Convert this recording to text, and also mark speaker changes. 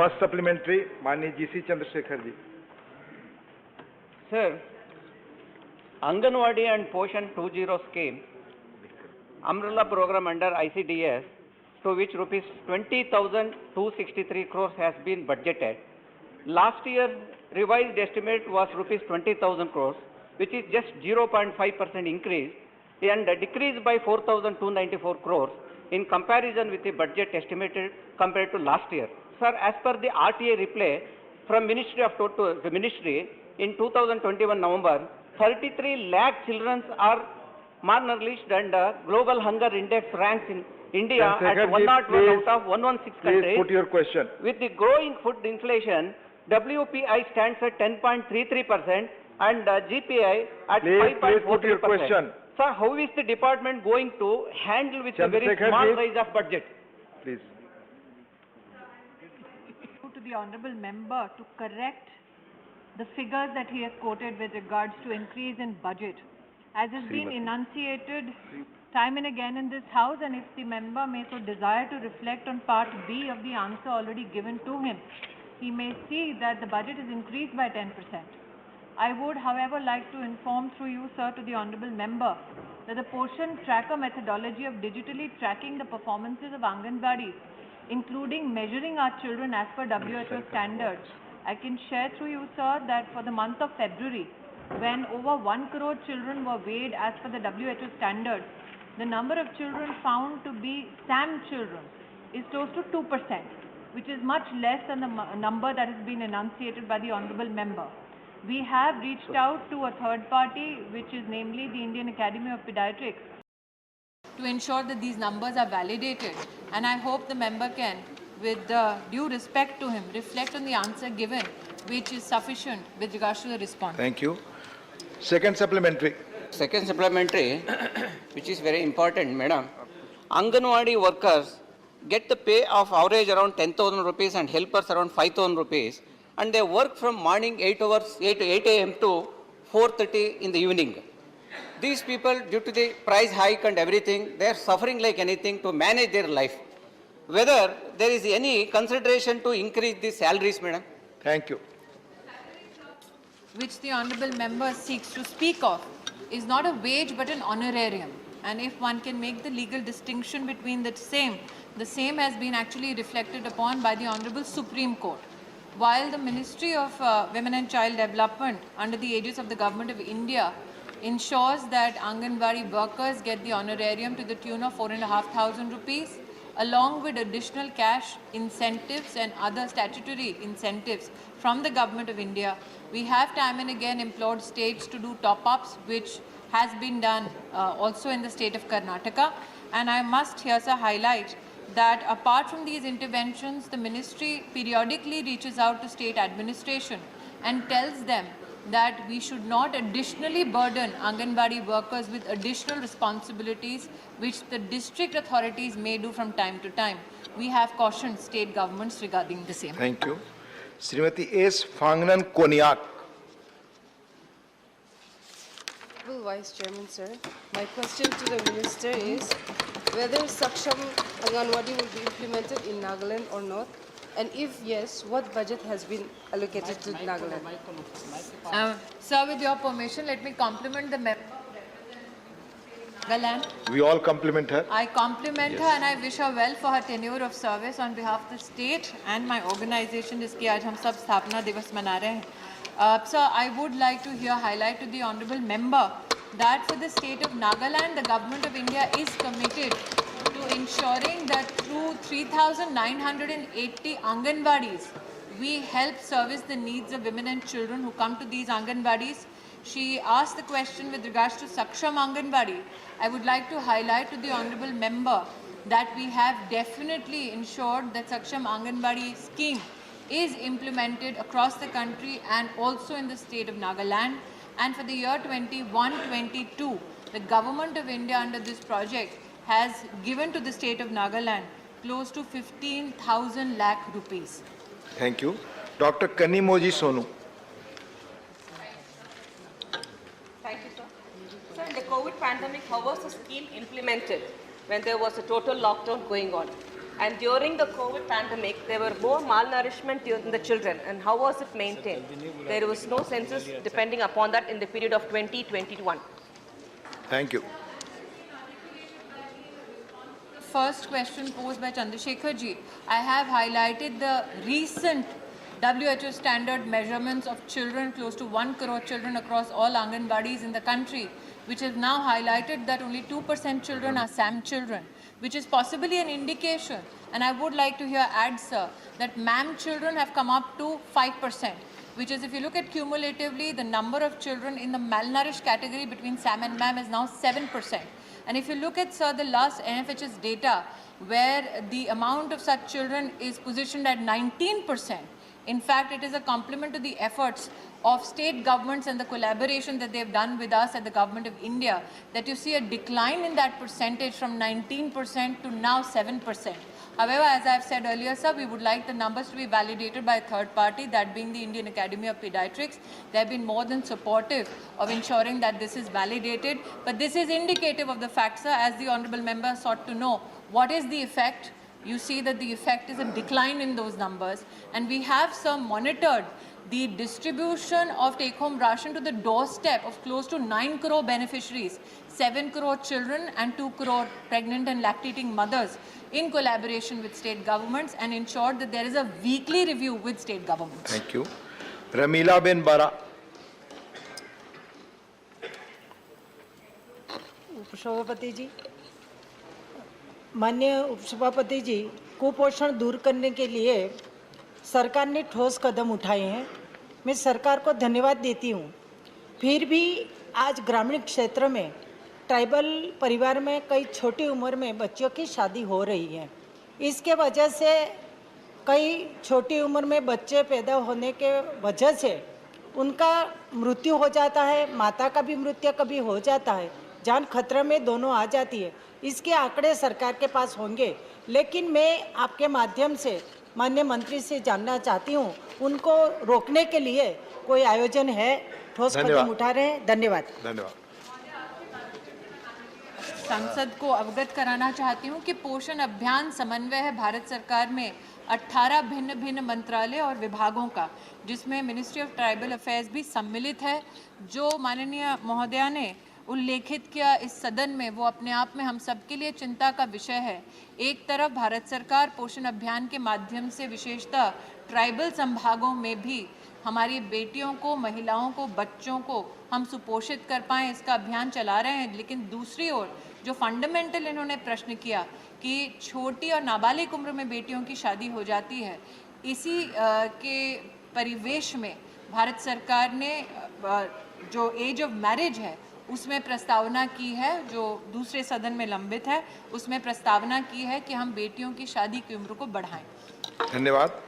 Speaker 1: First supplementary, माननीय GC Chandrasekhar ji.
Speaker 2: Sir, Anganwadi and Poshan 2.0 scheme, umbrella program under ICDS, to which rupees 20,263 crores has been budgeted. Last year, revised estimate was rupees 20,000 crores, which is just 0.5% increase and decreased by 4,294 crores in comparison with the budget estimated compared to last year. Sir, as per the RTA reply from Ministry of the Ministry in 2021 November, 33 lakh children are malnourished and Global Hunger Index ranks in India at 101 out of 116 countries.
Speaker 1: Please put your question.
Speaker 2: With the growing food inflation, WPI stands at 10.33% and GPI at 5.43%.
Speaker 1: Please put your question.
Speaker 2: Sir, how is the department going to handle with a very small rise of budget?
Speaker 1: Please.
Speaker 3: To the honourable member to correct the figures that he has quoted with regards to increase in budget. As has been enunciated time and again in this house, and if the member may so desire to reflect on part B of the answer already given to him, he may see that the budget is increased by 10%. I would, however, like to inform through you, sir, to the honourable member that the portion tracker methodology of digitally tracking the performances of Anganwadis, including measuring our children as per WHO standards. I can share through you, sir, that for the month of February, when over 1 crore children were weighed as per the WHO standards, the number of children found to be SAM children is close to 2%, which is much less than the number that has been enunciated by the honourable member. We have reached out to a third party, which is namely the Indian Academy of Pediatrics, to ensure that these numbers are validated, and I hope the member can, with due respect to him, reflect on the answer given, which is sufficient with regards to the response.
Speaker 1: Thank you. Second supplementary.
Speaker 2: Second supplementary, which is very important, madam. Anganwadi workers get the pay of average around 10,000 rupees and helpers around 5,000 rupees, and they work from morning 8 a.m. to 4:30 in the evening. These people, due to the price hike and everything, they are suffering like anything to manage their life. Whether there is any consideration to increase the salaries, madam?
Speaker 1: Thank you.
Speaker 3: Which the honourable member seeks to speak of is not a wage but an honorarium. And if one can make the legal distinction between the same has been actually reflected upon by the Honourable Supreme Court. While the Ministry of Women and Child Development under the aegis of the Government of India ensures that Anganwadi workers get the honorarium to the tune of 4,500 rupees, along with additional cash incentives and other statutory incentives from the Government of India, we have time and again implored states to do top-ups, which has been done also in the state of Karnataka. And I must here highlight that apart from these interventions, the ministry periodically reaches out to state administration and tells them that we should not additionally burden Anganwadi workers with additional responsibilities which the district authorities may do from time to time. We have cautioned state governments regarding the same.
Speaker 1: Thank you. Srimati S. Fangnan Konyak.
Speaker 4: Vice Chairman, sir. My question to the Minister is whether Saksham Anganwadi will be implemented in Nagaland or not, and if yes, what budget has been allocated to Nagaland?
Speaker 3: Sir, with your permission, let me compliment the member. Nagaland.
Speaker 1: We all compliment her.
Speaker 3: I compliment her and I wish her well for her tenure of service on behalf of the state and my organization, जिसकी आज हम सब स्थापना दिवस मना रहे हैं. Sir, I would like to here highlight to the honourable member that for the state of Nagaland, the Government of India is committed to ensuring that through 3,980 Anganwadis, we help service the needs of women and children who come to these Anganwadis. She asked the question with regards to Saksham Anganwadi. I would like to highlight to the honourable member that we have definitely ensured that Saksham Anganwadi scheme is implemented across the country and also in the state of Nagaland. And for the year 21-22, the Government of India under this project has given to the state of Nagaland close to 15,000 lakh rupees.
Speaker 1: Thank you. Dr. Kanimoji Sonu.
Speaker 5: Thank you, sir. So in the COVID pandemic, how was the scheme implemented when there was a total lockdown going on? And during the COVID pandemic, there were more malnourishment in the children. And how was it maintained? There was no census depending upon that in the period of 2021.
Speaker 1: Thank you.
Speaker 3: First question posed by Chandrasekhar ji, I have highlighted the recent WHO standard measurements of children, close to 1 crore children across all Anganwadis in the country, which has now highlighted that only 2% children are SAM children, which is possibly an indication, and I would like to hear answer, that MAM children have come up to 5%, which is, if you look at cumulatively, the number of children in the malnourished category between SAM and MAM is now 7%. And if you look at, sir, the last NFHS data, where the amount of such children is positioned at 19%, in fact, it is a compliment to the efforts of state governments and the collaboration that they've done with us at the Government of India, that you see a decline in that percentage from 19% to now 7%. However, as I've said earlier, sir, we would like the numbers to be validated by a third party, that being the Indian Academy of Pediatrics. They have been more than supportive of ensuring that this is validated. But this is indicative of the fact, sir, as the Honourable Member sought to know, what is the effect? You see that the effect is a decline in those numbers. And we have, sir, monitored the distribution of take-home ration to the doorstep of close to 9 crore beneficiaries, 7 crore children and 2 crore pregnant and lactating mothers, in collaboration with state governments, and ensured that there is a weekly review with state governments.
Speaker 1: Thank you. Ramila Ben Bara.
Speaker 6: उपसभापति जी, माननीय उपसभापति जी, कुपोषण दूर करने के लिए सरकार ने ठोस कदम उठाए हैं। मैं सरकार को धन्यवाद देती हूँ। फिर भी आज ग्रामीण क्षेत्र में ट्राइबल परिवार में कई छोटी उम्र में बच्चों की शादी हो रही है। इसके वजह से कई छोटी उम्र में बच्चे पैदा होने के वजह से उनका मृत्यु हो जाता है, माता का भी मृत्यु कभी हो जाता है, जान खतरे में दोनों आ जाती है। इसके आंकड़े सरकार के पास होंगे, लेकिन मैं आपके माध्यम से माननीय मंत्री से जानना चाहती हूँ, उनको रोकने के लिए कोई आयोजन है, ठोस कदम उठा रहे हैं? धन्यवाद।
Speaker 1: धन्यवाद।
Speaker 3: सांसद को अवगत कराना चाहती हूँ कि पोषण अभियान समन्वय है भारत सरकार में 18 भिन्न भिन्न मंत्रालय और विभागों का, जिसमें मिनिस्ट्री ऑफ ट्राइबल अफेयर्स भी सम्मिलित है। जो माननीय महोदया ने उल्लेखित किया इस सदन में, वो अपने आप में हम सबके लिए चिंता का विषय है। एक तरफ भारत सरकार पोषण अभियान के माध्यम से विशेषतः ट्राइबल संभागों में भी हमारी बेटियों को, महिलाओं को, बच्चों को हम सुपोषित कर पाएँ, इसका अभियान चला रहे हैं। लेकिन दूसरी ओर जो फंडामेंटल इन्होंने प्रश्न किया कि छोटी और नाबालिग उम्र में बेटियों की शादी हो जाती है, इसी के परिवेश में भारत सरकार ने जो एज ऑफ मैरिज है उसमें प्रस्तावना की है, जो दूसरे सदन में लंबित है, उसमें प्रस्तावना की है कि हम बेटियों की शादी की उम्र को बढ़ाएं।
Speaker 1: धन्यवाद।